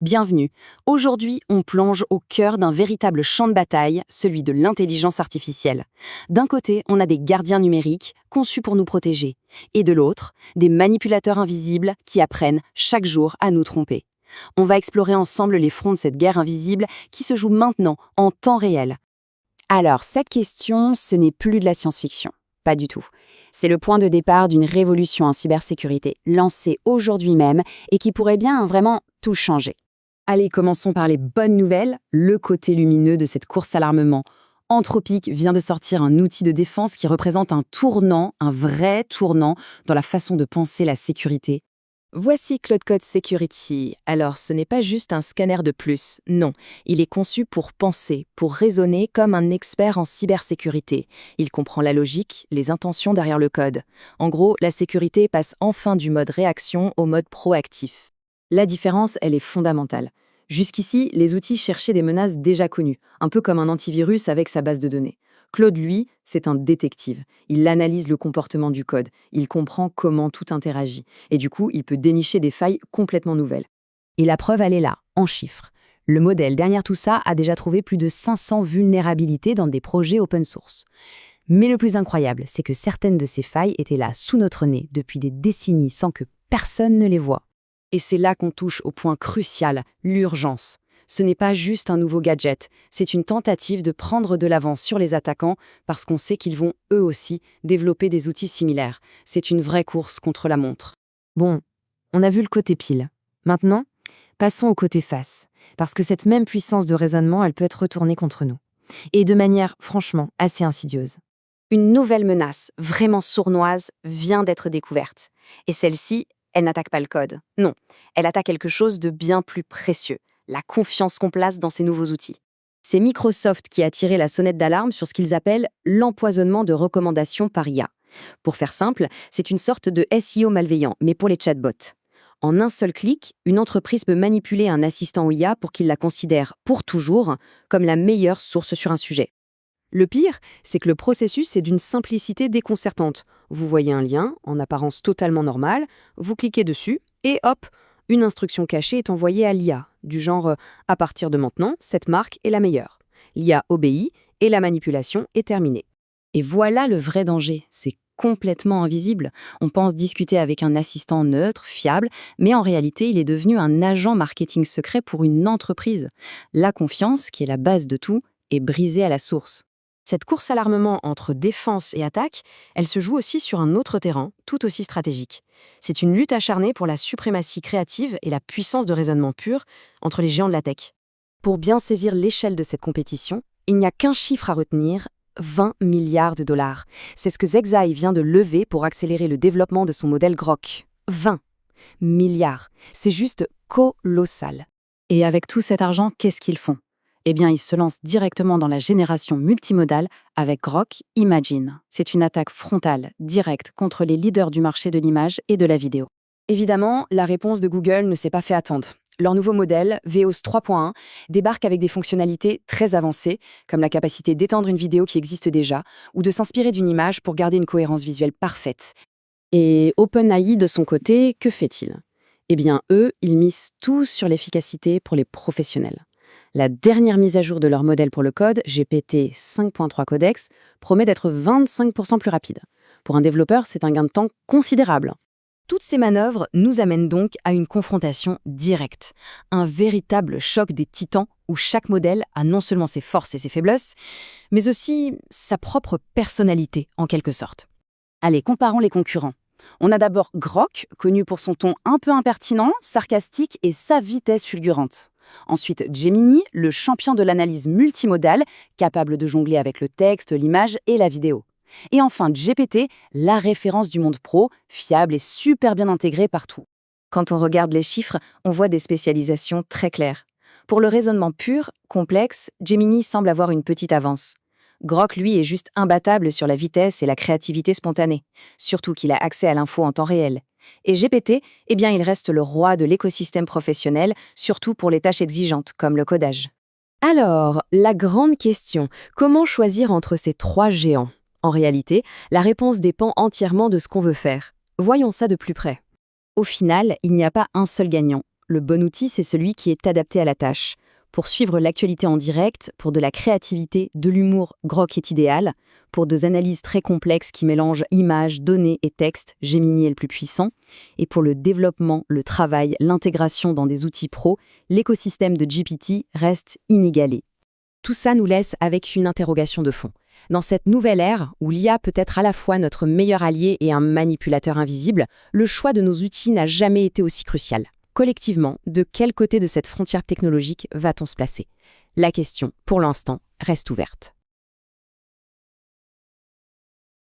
Bienvenue. Aujourd'hui, on plonge au cœur d'un véritable champ de bataille, celui de l'intelligence artificielle. D'un côté, on a des gardiens numériques conçus pour nous protéger, et de l'autre, des manipulateurs invisibles qui apprennent chaque jour à nous tromper. On va explorer ensemble les fronts de cette guerre invisible qui se joue maintenant, en temps réel. Alors, cette question, ce n'est plus de la science-fiction. Pas du tout. C'est le point de départ d'une révolution en cybersécurité, lancée aujourd'hui même, et qui pourrait bien vraiment tout changer. Allez, commençons par les bonnes nouvelles, le côté lumineux de cette course à l'armement. Anthropic vient de sortir un outil de défense qui représente un tournant, un vrai tournant, dans la façon de penser la sécurité. Voici Claude Code Security. Alors, ce n'est pas juste un scanner de plus, non. Il est conçu pour penser, pour raisonner comme un expert en cybersécurité. Il comprend la logique, les intentions derrière le code. En gros, la sécurité passe enfin du mode réaction au mode proactif. La différence, elle est fondamentale. Jusqu'ici, les outils cherchaient des menaces déjà connues, un peu comme un antivirus avec sa base de données. Claude, lui, c'est un détective. Il analyse le comportement du code, il comprend comment tout interagit, et du coup, il peut dénicher des failles complètement nouvelles. Et la preuve, elle est là, en chiffres. Le modèle derrière tout ça a déjà trouvé plus de 500 vulnérabilités dans des projets open source. Mais le plus incroyable, c'est que certaines de ces failles étaient là, sous notre nez, depuis des décennies, sans que personne ne les voie. Et c'est là qu'on touche au point crucial, l'urgence. Ce n'est pas juste un nouveau gadget, c'est une tentative de prendre de l'avance sur les attaquants parce qu'on sait qu'ils vont, eux aussi, développer des outils similaires. C'est une vraie course contre la montre. Bon, on a vu le côté pile. Maintenant, passons au côté face, parce que cette même puissance de raisonnement, elle peut être retournée contre nous. Et de manière, franchement, assez insidieuse. Une nouvelle menace, vraiment sournoise, vient d'être découverte. Et celle-ci, elle n'attaque pas le code. Non, elle attaque quelque chose de bien plus précieux, la confiance qu'on place dans ces nouveaux outils. C'est Microsoft qui a tiré la sonnette d'alarme sur ce qu'ils appellent l'empoisonnement de recommandations par IA. Pour faire simple, c'est une sorte de SEO malveillant, mais pour les chatbots. En un seul clic, une entreprise peut manipuler un assistant IA pour qu'il la considère pour toujours comme la meilleure source sur un sujet. Le pire, c'est que le processus est d'une simplicité déconcertante. Vous voyez un lien, en apparence totalement normal, vous cliquez dessus, et hop, une instruction cachée est envoyée à l'IA, du genre « à partir de maintenant, cette marque est la meilleure ». L'IA obéit, et la manipulation est terminée. Et voilà le vrai danger, c'est complètement invisible. On pense discuter avec un assistant neutre, fiable, mais en réalité, il est devenu un agent marketing secret pour une entreprise. La confiance, qui est la base de tout, est brisée à la source. Cette course à l'armement entre défense et attaque, elle se joue aussi sur un autre terrain, tout aussi stratégique. C'est une lutte acharnée pour la suprématie créative et la puissance de raisonnement pur entre les géants de la tech. Pour bien saisir l'échelle de cette compétition, il n'y a qu'un chiffre à retenir, 20 milliards de dollars. C'est ce que Zexai vient de lever pour accélérer le développement de son modèle Grok. 20 milliards. C'est juste colossal. Et avec tout cet argent, qu'est-ce qu'ils font ? Eh bien, ils se lancent directement dans la génération multimodale avec Grok Imagine. C'est une attaque frontale, directe, contre les leaders du marché de l'image et de la vidéo. Évidemment, la réponse de Google ne s'est pas fait attendre. Leur nouveau modèle, Veos 3.1, débarque avec des fonctionnalités très avancées, comme la capacité d'étendre une vidéo qui existe déjà, ou de s'inspirer d'une image pour garder une cohérence visuelle parfaite. Et OpenAI, de son côté, que fait-il ? Eh bien, eux, ils misent tout sur l'efficacité pour les professionnels. La dernière mise à jour de leur modèle pour le code, GPT 5.3 Codex, promet d'être 25% plus rapide. Pour un développeur, c'est un gain de temps considérable. Toutes ces manœuvres nous amènent donc à une confrontation directe, un véritable choc des titans où chaque modèle a non seulement ses forces et ses faiblesses, mais aussi sa propre personnalité en quelque sorte. Allez, comparons les concurrents. On a d'abord Grok, connu pour son ton un peu impertinent, sarcastique et sa vitesse fulgurante. Ensuite, Gemini, le champion de l'analyse multimodale, capable de jongler avec le texte, l'image et la vidéo. Et enfin, GPT, la référence du monde pro, fiable et super bien intégré partout. Quand on regarde les chiffres, on voit des spécialisations très claires. Pour le raisonnement pur, complexe, Gemini semble avoir une petite avance. Grok, lui, est juste imbattable sur la vitesse et la créativité spontanée, surtout qu'il a accès à l'info en temps réel. Et GPT, eh bien, il reste le roi de l'écosystème professionnel, surtout pour les tâches exigeantes, comme le codage. Alors, la grande question, comment choisir entre ces trois géants ? En réalité, la réponse dépend entièrement de ce qu'on veut faire. Voyons ça de plus près. Au final, il n'y a pas un seul gagnant. le bon outil, c'est celui qui est adapté à la tâche. Pour suivre l'actualité en direct, pour de la créativité, de l'humour, Grok est idéal. Pour des analyses très complexes qui mélangent images, données et textes, Gemini est le plus puissant. Et pour le développement, le travail, l'intégration dans des outils pro, l'écosystème de GPT reste inégalé. Tout ça nous laisse avec une interrogation de fond. Dans cette nouvelle ère, où l'IA peut être à la fois notre meilleur allié et un manipulateur invisible, le choix de nos outils n'a jamais été aussi crucial. Collectivement, de quel côté de cette frontière technologique va-t-on se placer? La question, pour l'instant, reste ouverte.